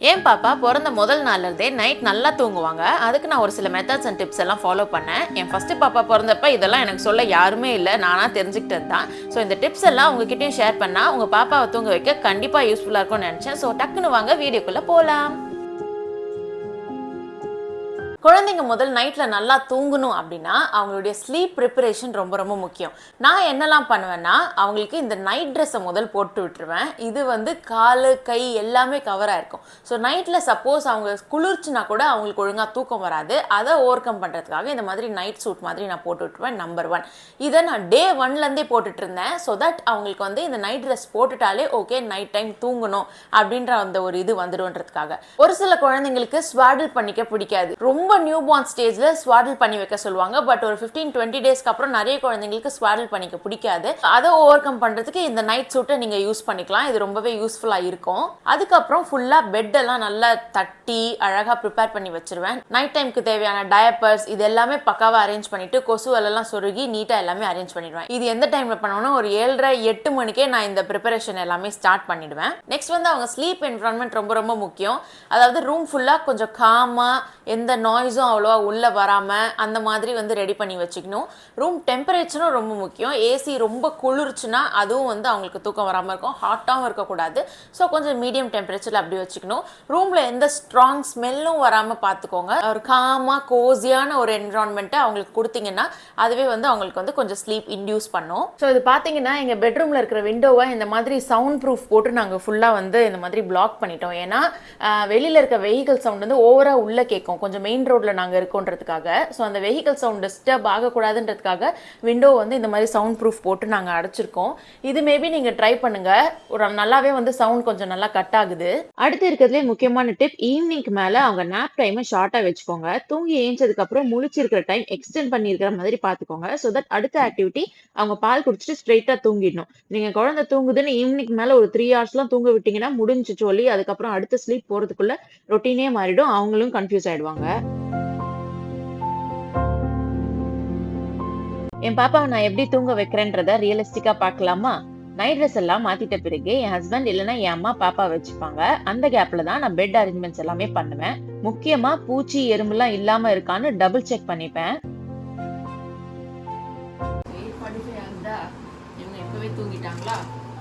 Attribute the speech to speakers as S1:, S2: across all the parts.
S1: ஏன் பாப்பா பிறந்த முதல் நாள்லேருந்தே நைட் நல்லா தூங்குவாங்க. அதுக்கு நான் ஒரு சில மெத்தட்ஸ் அண்ட் டிப்ஸ் எல்லாம் ஃபாலோ பண்ணேன். என் ஃபஸ்ட்டு பாப்பா பிறந்தப்ப இதெல்லாம் எனக்கு சொல்ல யாருமே இல்லை, நானாக தெரிஞ்சுக்கிட்டது தான். ஸோ இந்த டிப்ஸ் எல்லாம் உங்ககிட்டயும் ஷேர் பண்ணால் உங்கள் பாப்பாவை தூங்க வைக்க கண்டிப்பாக யூஸ்ஃபுல்லாக இருக்கும்னு நினச்சேன். ஸோ டக்குன்னு வாங்க வீடியோக்குள்ளே போகலாம். குழந்தைங்க முதல் நைட்டில் நல்லா தூங்கணும் அப்படின்னா அவங்களுடைய ஸ்லீப் ப்ரிப்பரேஷன் ரொம்ப ரொம்ப முக்கியம். நான் என்னெல்லாம் பண்ணுவேன்னா, அவங்களுக்கு இந்த நைட் ட்ரெஸ்ஸை முதல் போட்டு விட்டுருவேன். இது வந்து கால் கை எல்லாமே கவராக இருக்கும். ஸோ நைட்டில் சப்போஸ் அவங்க குளிர்ச்சுனா கூட அவங்களுக்கு ஒழுங்காக தூக்கம் வராது. அதை ஓவர் கம் பண்ணுறதுக்காக இந்த மாதிரி நைட் சூட் மாதிரி நான் போட்டு விட்டுருவேன். நம்பர் 1 இதை நான் டே 1லேருந்தே போட்டுட்டு இருந்தேன். ஸோ தட் அவங்களுக்கு வந்து இந்த நைட் ட்ரெஸ் போட்டுட்டாலே ஓகே நைட் டைம் தூங்கணும் அப்படின்ற அந்த ஒரு இது வந்துடும்ன்றதுக்காக. ஒரு சில குழந்தைங்களுக்கு ஸ்வாடில் பண்ணிக்க பிடிக்காது. ரொம்ப நியூ பார்ன் ஸ்டேஜ்ல ஸ்வாடில் பண்ணி வைக்க சொல்லுவாங்க. பட் ஒரு 15-20 டேஸ்க்கு அப்புறம் நிறைய குழந்தைங்களுக்கு ஸ்வாடில் பண்ணிக்க பிடிக்காது. அதை ஓவர் கம் பண்றதுக்கு இந்த நைட் சூட்டை நீங்க யூஸ் பண்ணிக்கலாம். இது ரொம்பவே யூஸ்ஃபுல்லா இருக்கும். அதுக்கப்புறம் ஃபுல்லா பெட் எல்லாம் நல்லா தட்டி அழகா ப்ரிப்பேர் பண்ணி வச்சிருவேன். நைட் டைம்க்கு தேவையான டயப்பர்ஸ் இது எல்லாமே பக்காவா அரேஞ்ச் பண்ணிட்டு கொசுவெல்லாம் சொருகி நீட்டா எல்லாமே அரேஞ்ச் பண்ணிடுவேன். இது எந்த டைம்ல பண்ணணும்னா ஒரு 7:30-8 மணிக்கே நான் இந்த ப்ரிப்பரேஷன் எல்லாமே ஸ்டார்ட் பண்ணிடுவேன். நெக்ஸ்ட் வந்து அவங்க ஸ்லீப் என்விரான்மெண்ட் ரொம்ப ரொம்ப முக்கியம். அதாவது ரூம் ஃபுல்லா கொஞ்சம் காமா, எந்த நாய்ஸும் அவ்வளோவா உள்ளே வராமல் அந்த மாதிரி வந்து ரெடி பண்ணி வச்சுக்கணும். ரூம் டெம்பரேச்சரும் ரொம்ப முக்கியம். ஏசி ரொம்ப குளிர்ச்சுன்னா அதுவும் வந்து அவங்களுக்கு தூக்கம் வராமல் இருக்கும். ஹாட்டாகவும் இருக்கக்கூடாது. ஸோ கொஞ்சம் மீடியம் டெம்பரேச்சரில் அப்படி வச்சுக்கணும். ரூமில் எந்த ஸ்ட்ராங் ஸ்மெல்லும் வராமல் பார்த்துக்கோங்க. ஒரு காமாக கோசியான ஒரு என்விரான்மெண்ட்டை அவங்களுக்கு கொடுத்தீங்கன்னா அதுவே வந்து அவங்களுக்கு வந்து கொஞ்சம் ஸ்லீப் இன்டியூஸ் பண்ணும். ஸோ இது பார்த்தீங்கன்னா எங்கள் பெட்ரூமில் இருக்கிற விண்டோவை இந்த மாதிரி சவுண்ட் ப்ரூஃப் போட்டு நாங்கள் ஃபுல்லாக வந்து இந்த மாதிரி பிளாக் பண்ணிட்டோம். ஏன்னா வெளியில் இருக்க வெஹிக்கல் சவுண்ட் வந்து ஓவராக உள்ளே கேட்கும். கொஞ்சம் மெயின் ரோட்டில் நாங்கள் இருக்கோன்றதுக்காக. ஸோ அந்த வெஹிக்கல் சவுண்ட் டிஸ்டர்ப் ஆகக்கூடாதுன்றதுக்காக விண்டோ வந்து இந்த மாதிரி சவுண்ட் ப்ரூஃப் போட்டு நாங்கள் அடைச்சிருக்கோம். இது மேபி நீங்கள் ட்ரை பண்ணுங்கள். ஒரு நல்லாவே வந்து சவுண்ட் கொஞ்சம் நல்லா கட் ஆகுது. அடுத்து இருக்கிறதுலே முக்கியமான டிப், ஈவினிங்க்கு மேலே அவங்க நேப் டைமை ஷார்ட்டாக வச்சுக்கோங்க. தூங்கி ஏஞ்சதுக்கப்புறம் முழிச்சிருக்கிற டைம் எக்ஸ்டெண்ட் பண்ணியிருக்கிற மாதிரி பார்த்துக்கோங்க. ஸோ தட் அடுத்த ஆக்டிவிட்டி அவங்க பால் குடிச்சிட்டு ஸ்ட்ரெயிட்டாக தூங்கிடணும். நீங்கள் குழந்தை தூங்குதுன்னு ஈவினிங் மேலே ஒரு 3 ஹவர்ஸ்லாம் தூங்க விட்டீங்கன்னா முடிஞ்சு சொல்லி அதுக்கப்புறம் அடுத்த ஸ்லீப் போகிறதுக்குள்ள ரொட்டீனே மாறிடும். அவங்களும் கன்ஃபியூஸ் ஆயிடுவாங்க. என் பாப்பாவை நான் எப்படி தூங்க வைக்கிறேன்றத ரியலிஸ்டிக்கா பார்க்கலாமா? நைட் ட்ரெஸ் எல்லாம் மாத்திட்ட பிறகு என் ஹஸ்பண்ட் இல்லைன்னா என் அம்மா பாப்பா வச்சுப்பாங்க. அந்த கேப்ல தான் நான் பெட் அரேஞ்ச்மெண்ட்ஸ் எல்லாமே பண்ணுவேன். முக்கியமா பூச்சி எறும்புலாம் இல்லாம இருக்கான்னு டபுள் செக் பண்ணிப்பேன். இவங்க எப்பவே தூங்கிட்டாங்களா?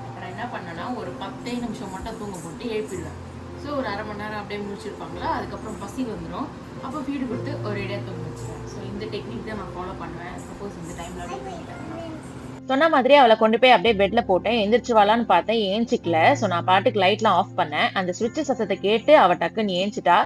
S1: அப்புறம் என்ன பண்ணனா ஒரு 10 நிமிஷம் மட்டும் தூங்க போட்டு எழுப்பிடுவேன். ஸோ ஒரு அரை மணி நேரம் அப்படியே முடிச்சிருப்பாங்களா, அதுக்கப்புறம் பசி வந்துடும். அப்போ ஃபீடு கொடுத்து ஒரு ஐடியா தூங்க வச்சுருவேன். ஸோ இந்த டெக்னிக் தான் நான் ஃபாலோ பண்ணுவேன். சப்போஸ் இந்த டைமில் அப்படியே தூங்கிட்டாங்கன்னா சொன்ன மாதிரி அவளை கொண்டு போய் அப்படியே பெட்ல போட்டேன். எந்திரிச்சுவாளான்னு பார்த்தேன், ஏஞ்சிக்கல. ஸோ நான் பாட்டுக்கு லைட்லாம் ஆஃப் பண்ணேன். அந்த சுவிட்ச் சத்தத்தை கேட்டு அவ டக்குன்னு ஏஞ்சிட்டா.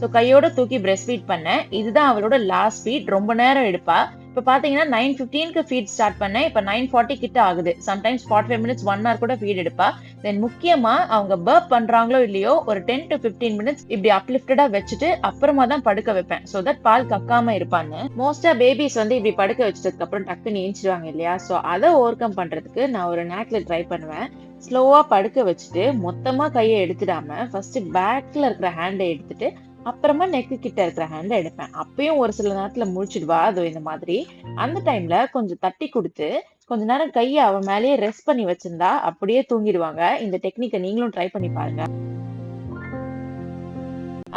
S1: ஸோ கையோட தூக்கி பிரெஸ்ட் ஃபீட் பண்ணேன். இதுதான் அவளோட லாஸ்ட் ஃபீட். ரொம்ப நேரம் எடுப்பா. இப்போ பார்த்தீங்கன்னா 9:15க்கு ஃபீட் ஸ்டார்ட் பண்ணேன். இப்போ 9:40 கிட்ட ஆகுது. சம்டைம்ஸ் 45 மினிட்ஸ் 1 hour கூட ஃபீட் எடுப்பா. தென் முக்கியமா அவங்க பர்ப் பண்றாங்களோ இல்லையோ ஒரு 10 to 15 மினிட்ஸ் இப்படி அப்லிஃப்டடா வச்சுட்டு அப்புறமா தான் படுக்க வைப்பேன். ஸோ தட் பால் கக்காம இருப்பான்னு. மோஸ்டா பேபிஸ் வந்து இப்படி படுக்க வச்சதுக்கு அப்புறம் டக்குன்னு ஏஞ்சிடுவாங்க இல்லையா? ஸோ அதை ஓவர் கம் பண்றதுக்கு நான் ஒரு நேக்ல ட்ரை பண்ணுவேன். ஸ்லோவா படுக்க வச்சுட்டு மொத்தமா கையை எடுத்துடாம ஃபர்ஸ்ட் பேக்ல இருக்கிற ஹேண்டை எடுத்துட்டு அப்புறமா நெக்கு கிட்ட இருக்கிற ஹேண்டை எடுப்பேன். அப்பயும் ஒரு சில நேரத்துல முழிச்சிடுவா. அதோ இந்த மாதிரி அந்த டைம்ல கொஞ்சம் தட்டி கொடுத்து கொஞ்ச நேரம் கையை அவன் மேலேயே ரெஸ்ட் பண்ணி வச்சிருந்தா அப்படியே தூங்கிடுவாங்க. இந்த டெக்னிக்கை நீங்களும் ட்ரை பண்ணி பாருங்க.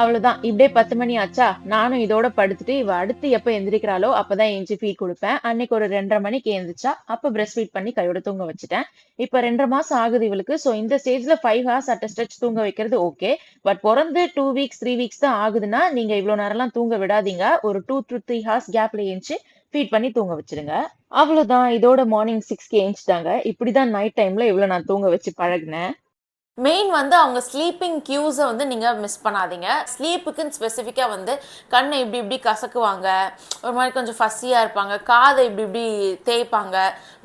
S1: அவ்வளவுதான். இப்படியே 10 மணி ஆச்சா, நானும் இதோட படுத்துட்டு இவ அடுத்து எப்ப எந்திரிக்கிறாளோ அப்பதான் எஞ்சி ஃபீட் கொடுப்பேன். அன்னைக்கு ஒரு 2:30 மணிக்கு எழுந்திரிச்சா அப்ப பிரஸ்ட் ஃபீட் பண்ணி கையோட தூங்க வச்சுட்டேன். இப்ப 2.5 மாசம் ஆகுது இவளுக்கு. சோ இந்த ஸ்டேஜ்ல 5 ஹவர்ஸ் அட் ஸ்ட்ரெச் தூங்க வைக்கிறது ஓகே. பட் பிறந்து 2 வீக்ஸ் 3 வீக்ஸ் தான் ஆகுதுன்னா நீங்க இவ்வளவு நேரம்லாம் தூங்க விடாதீங்க. ஒரு 2 to 3 ஹவர்ஸ் கேப்ல ஏஞ்சி ஃபீட் பண்ணி தூங்க வச்சிருங்க. அவ்வளவுதான். இதோட மார்னிங் 6க்கு ஏஞ்சிட்டாங்க. இப்படிதான் நைட் டைம்ல இவ்வளவு நான் தூங்க வச்சு பழகினேன். மெயின் வந்து அவங்க ஸ்லீப்பிங் கியூஸை வந்து நீங்கள் மிஸ் பண்ணாதீங்க. ஸ்லீப்புக்குன்னு ஸ்பெசிஃபிக்காக வந்து கண்ணை இப்படி இப்படி கசக்குவாங்க, ஒரு மாதிரி கொஞ்சம் ஃபஸ்ஸியாக இருப்பாங்க, காதை இப்படி இப்படி தேய்ப்பாங்க,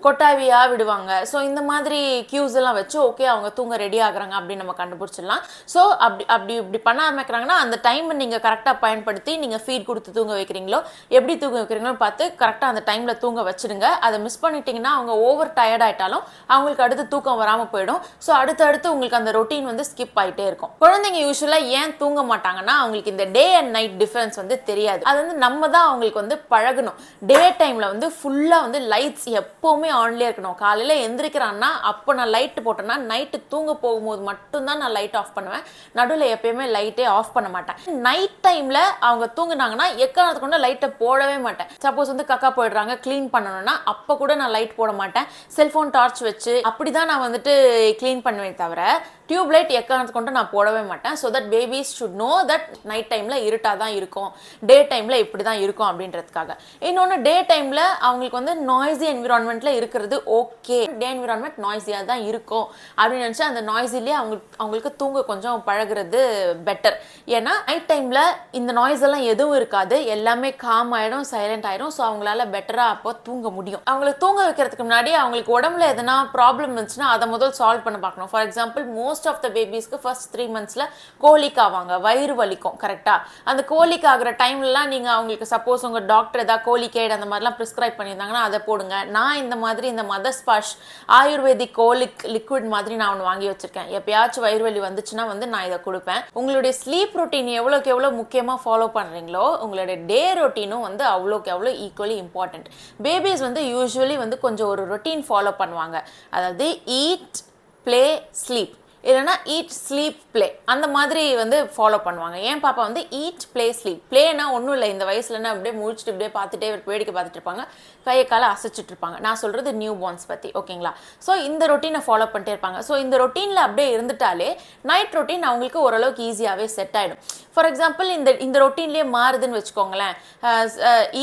S1: கொட்டாவியாக விடுவாங்க. ஸோ இந்த மாதிரி கியூஸ் எல்லாம் வச்சு ஓகே அவங்க தூங்க ரெடி ஆகுறாங்க அப்படின்னு நம்ம கண்டுபிடிச்சிடலாம். ஸோ அப்படி அப்படி இப்படி பண்ண ஆரம்பிக்கிறாங்கன்னா அந்த டைமை நீங்கள் கரெக்டாக பயன்படுத்தி நீங்கள் ஃபீட் கொடுத்து தூங்க வைக்கிறீங்களோ எப்படி தூங்க வைக்கிறீங்களோ பார்த்து கரெக்டாக அந்த டைமில் தூங்க வச்சுடுங்க. அதை மிஸ் பண்ணிட்டீங்கன்னா அவங்க ஓவர் டயர்ட் ஆகிட்டாலும் அவங்களுக்கு அடுத்து தூக்கம் வராமல் போயிடும். ஸோ அடுத்தடுத்து உங்களுக்கு அந்த ரொட்டீன் வந்து ஸ்கிப் ஆயிட்டே இருக்கும். குழந்தைங்க யூசுவலா ஏன் தூங்க மாட்டாங்கன்னா அவங்களுக்கு இந்த டே அண்ட் நைட் டிஃபரன்ஸ் வந்து தெரியாது. அது வந்து நம்ம தான் அவங்களுக்கு வந்து பழகணும். டே டைம்ல வந்து ஃபுல்லா வந்து லைட்ஸ் எப்பவுமே எப்பயுமே ஆன்லேயே இருக்கணும். காலையில் எந்திரிக்கிறான்னா அப்போ நான் லைட் போட்டேன்னா நைட்டு தூங்க போகும்போது மட்டும்தான் நான் லைட் ஆஃப் பண்ணுவேன். நடுவில் எப்பயுமே லைட்டே ஆஃப் பண்ண மாட்டேன். நைட் டைமில் அவங்க தூங்குனாங்கன்னா எக்காரணத்துக்கு கொண்டு லைட்டை போடவே மாட்டேன். சப்போஸ் வந்து கக்கா போயிடுறாங்க க்ளீன் பண்ணணும்னா அப்போ கூட நான் லைட் போட மாட்டேன். செல்ஃபோன் டார்ச் வச்சு அப்படி தான் நான் வந்துட்டு க்ளீன் பண்ணுவேன் தவிர டியூப் லைட் எக்காரணத்து கொண்டு நான் போடவே மாட்டேன். So that babies should know that night டைமில் இருட்டாக தான் இருக்கும், டே டைமில் இப்படி தான் இருக்கும் அப்படின்றதுக்காக. இன்னொன்று டே டைமில் அவங்களுக்கு வந்து நாய்ஸி என்விரான்மெண்ட்டில் இருக்கிறது ஓகே. டே என்விரான்மெண்ட் நாய்ஸியாக தான் இருக்கும் அப்படின்னு நினச்சி அந்த நாய்ஸிலே அவங்களுக்கு தூங்க கொஞ்சம் பழகிறது பெட்டர். ஏன்னா நைட் டைமில் இந்த நாய்ஸ் எல்லாம் எதுவும் இருக்காது, எல்லாமே காம் ஆகிடும், சைலண்ட் ஆகிடும். ஸோ அவங்களால பெட்டராக அப்போ தூங்க முடியும். அவங்களுக்கு தூங்க வைக்கிறதுக்கு முன்னாடி அவங்களுக்கு உடம்புல எதனா ப்ராப்ளம் இருந்துச்சுன்னா அதை முதல் சால்வ் பண்ண பார்க்கணும். For example most of the பேபிஸ்க்கு ஃபர்ஸ்ட் 3 monthsல கோலிக் ஆவாங்க, வயிறு வலிக்கும். கரெக்டா அந்த கோலிக் ஆகிற டைம்லாம் நீங்கள் அவங்களுக்கு சப்போஸ் உங்கள் டாக்டர் ஏதாவது கோலிகேட் அந்த மாதிரிலாம் ப்ரிஸ்கிரைப் பண்ணியிருந்தாங்கன்னா அதை போடுங்க. நான் இந்த மாதிரி இந்த மதர்ஸ் பாஷ் ஆயுர்வேதிக் கோலிக் லிக்விட் மாதிரி நான் ஒன்று வாங்கி வச்சிருக்கேன். எப்பயாச்சும் வயிறு வலி வந்துச்சுன்னா வந்து நான் இதை கொடுப்பேன். உங்களுடைய ஸ்லீப் ரொட்டீன் எவ்வளோக்கு எவ்வளோ முக்கியமாக ஃபாலோ பண்ணுறீங்களோ உங்களுடைய டே ரொட்டீனும் வந்து அவ்வளோக்கு எவ்வளோ ஈக்குவலி இம்பார்ட்டன்ட். பேபிஸ் வந்து யூஸ்வலி வந்து கொஞ்சம் ஒரு ரொட்டீன் ஃபாலோ பண்ணுவாங்க. அதாவது ஈட், பிளே, ஸ்லீப், இல்லைனா ஈட், ஸ்லீப், பிளே அந்த மாதிரி வந்து ஃபாலோ பண்ணுவாங்க. ஏன் பாப்பா வந்து ஈட், பிளே, ஸ்லீப். பிளேனா ஒன்றும் இல்லை, இந்த வயசுலன்னா அப்படியே முழிச்சிட்டு இப்படியே பார்த்துட்டே வேடிக்கை பார்த்துட்டு இருப்பாங்க, கையை காலை அசைச்சிட்டு இருப்பாங்க. நான் சொல்கிறது நியூ பார்ன்ஸ் பற்றி, ஓகேங்களா? ஸோ இந்த ரொட்டீனை ஃபாலோ பண்ணிட்டே இருப்பாங்க. ஸோ இந்த ரொட்டீனில் அப்படியே இருந்துட்டாலே நைட் ரொட்டீன் அவங்களுக்கு ஓரளவுக்கு ஈஸியாகவே செட் ஆகிடும். ஃபார் எக்ஸாம்பிள் இந்த ரொட்டீன்லேயே மாறுதுன்னு வச்சுக்கோங்களேன்.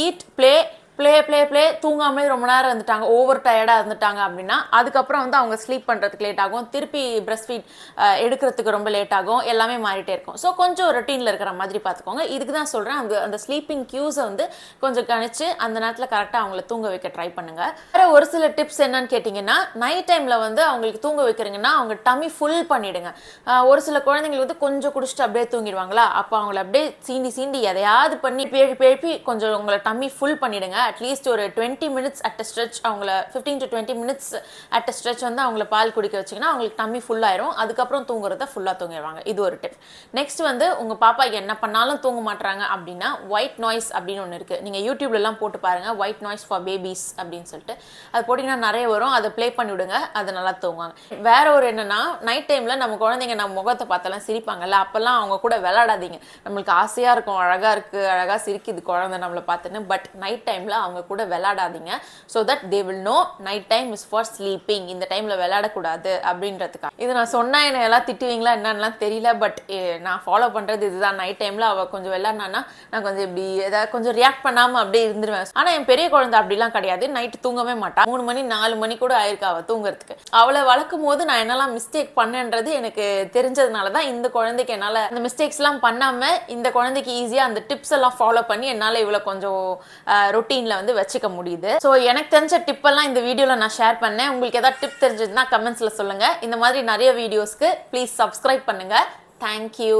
S1: Eat, play, play play play தூங்காமலே ரொம்ப நேரம் இருந்துட்டாங்க, ஓவர் டயர்டாக இருந்துட்டாங்க அப்படின்னா அதுக்கப்புறம் வந்து அவங்க ஸ்லீப் பண்ணுறதுக்கு லேட் ஆகும், திருப்பி பிரஸ்ட் ஃபீட் எடுக்கிறதுக்கு ரொம்ப லேட் ஆகும், எல்லாமே மாறிட்டே இருக்கும். ஸோ கொஞ்சம் ரொட்டீனில் இருக்கிற மாதிரி பார்த்துக்கோங்க. இதுக்கு தான் சொல்கிறேன், அந்த ஸ்லீப்பிங் க்யூஸை வந்து கொஞ்சம் கணிச்சு அந்த நேரத்தில் கரெக்டாக அவங்கள தூங்க வைக்க ட்ரை பண்ணுங்கள். வேறு ஒரு சில டிப்ஸ் என்னன்னு கேட்டிங்கன்னா, நைட் டைமில் வந்து அவங்களுக்கு தூங்க வைக்கிறீங்கன்னா அவங்க டம்மி ஃபுல் பண்ணிவிடுங்க. ஒரு சில குழந்தைங்களுக்கு வந்து கொஞ்சம் குடிச்சிட்டு அப்படியே தூங்கிடுவாங்களா, அப்போ அவங்கள அப்படியே சீண்டி எதையாவது பண்ணி பேப்பி கொஞ்சம் உங்களை டம்மி ஃபுல் பண்ணிவிடுங்க. அட்லீஸ்ட் ஒரு 20 minutes அட் ஸ்ட்ரெச், அவங்கள 15 to 20 minutes அட் ஸ்ட்ரெச் வந்து அவங்கள பால் குடிக்க வச்சிங்கன்னா அவங்களுக்கு டம்மி ஃபுல் ஆயிரும். அதுக்கப்புறம் தூங்குறத ஃபுல்லாக தூங்கிடுவாங்க. இது ஒரு டிப். நெக்ஸ்ட் வந்து உங்கள் பாப்பா என்ன பண்ணாலும் தூங்க மாட்டுறாங்க அப்படின்னா ஒயிட் நாய்ஸ் அப்படின்னு ஒன்று இருக்குது. நீங்கள் யூடியூப்லலாம் போட்டு பாருங்கள், ஒயிட் நாய்ஸ் ஃபார் பேபிஸ் அப்படின்னு சொல்லிட்டு. அது போட்டிங்கன்னா நிறைய வரும், அதை ப்ளே பண்ணி விடுங்க, அது நல்லா தூங்குவாங்க. வேற ஒரு என்னன்னா, நைட் டைமில் நம்ம குழந்தைங்க நம்ம முகத்தை பார்த்தெல்லாம் சிரிப்பாங்கல்ல, அப்போல்லாம் அவங்க கூட விளையாடாதீங்க. நம்மளுக்கு ஆசையாக இருக்கும், அழகாக இருக்குது, அழகாக சிரிக்குது குழந்தை நம்மளை பார்த்துன்னு. பட் நைட் டைமில் அவங்க கூட விளையாடாதீங்க. So that they will no night time is for sleeping, இந்த டைமில் விளையாடக்கூடாது அப்படின்றதுக்காக. இது நான் சொன்னால் என்ன எல்லாம் திட்டுவீங்களா என்னன்னா தெரியல, பட் நான் ஃபாலோ பண்ணுறது இதுதான். நைட் டைமில் அவள் கொஞ்சம் விளையாடினா நான் கொஞ்சம் இப்படி ஏதாவது கொஞ்சம் ரியாக்ட் பண்ணாமல் அப்படியே இருந்துருவேன். ஆனால் என் பெரிய குழந்தை அப்படிலாம் கிடையாது, நைட்டு தூங்கவே மாட்டான். 3 மணி 4 மணி கூட ஆயிருக்கு அவள் தூங்குறதுக்கு. அவளை வளர்க்கும் போது நான் என்னெல்லாம் மிஸ்டேக் பண்ணேன்றது எனக்கு தெரிஞ்சதுனால தான் இந்த குழந்தைக்கு என்னால் அந்த மிஸ்டேக்ஸ்லாம் பண்ணாமல் இந்த குழந்தைக்கு ஈஸியாக அந்த டிப்ஸ் எல்லாம் ஃபாலோ பண்ணி என்னால் இவ்வளோ கொஞ்சம் ரொட்டீனில் வந்து வச்சுக்க முடியுது. ஸோ எனக்கு தெரிஞ்ச டிப்பெல்லாம் இந்த வீடியோவில் நான் ஷேர் பண்ணேன். உங்களுக்கு ஏதாவது டிப் தெரிஞ்சதுன்னா கமெண்ட்ஸில் சொல்லுங்கள். இந்த மாதிரி நிறைய வீடியோஸ்க்கு ப்ளீஸ் சப்ஸ்கிரைப் பண்ணுங்கள். தேங்க்யூ.